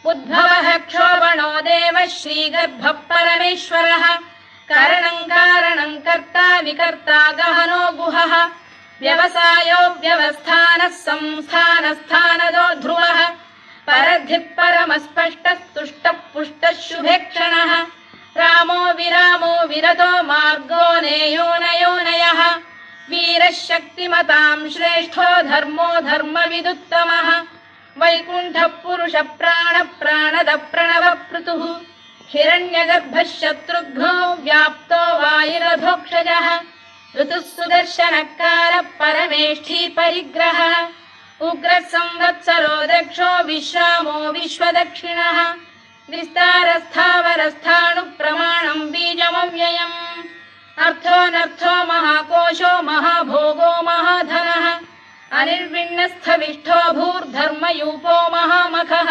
उद्भवः क्षोभणो देवः श्रीगर्भः परमेश्वरः करणं कारणं कर्ता विकर्ता गहनो गुहः व्यवसायो व्यवस्थानः संस्थानस्थानदो ध्रुवः परद्धिः परमस्पष्टस्तुष्टः पुष्टः शुभेक्षणः रामो विरामो विरतो मार्गो नेयोनयोनयः वीरः शक्तिमतां श्रेष्ठो धर्मो धर्मविदुत्तमः वैकुण्ठः पुरुष प्राण प्राणद प्रणव पृतुः हिरण्यगर्भः शत्रुघ्नो व्याप्तो वायुरधोक्षजः ऋतुः सुदर्शनकालः परमेष्ठी परिग्रहः उग्रः संवत्सरो दक्षो विश्रामो विश्वदक्षिणः विस्तारस्थावरस्थाणुः प्रमाणं बीजमव्ययम् अर्थोऽनर्थो महाकोशो महाभोगो महाधनः अनिर्विण्णस्थविष्ठो भूर्धर्मयूपो महामखः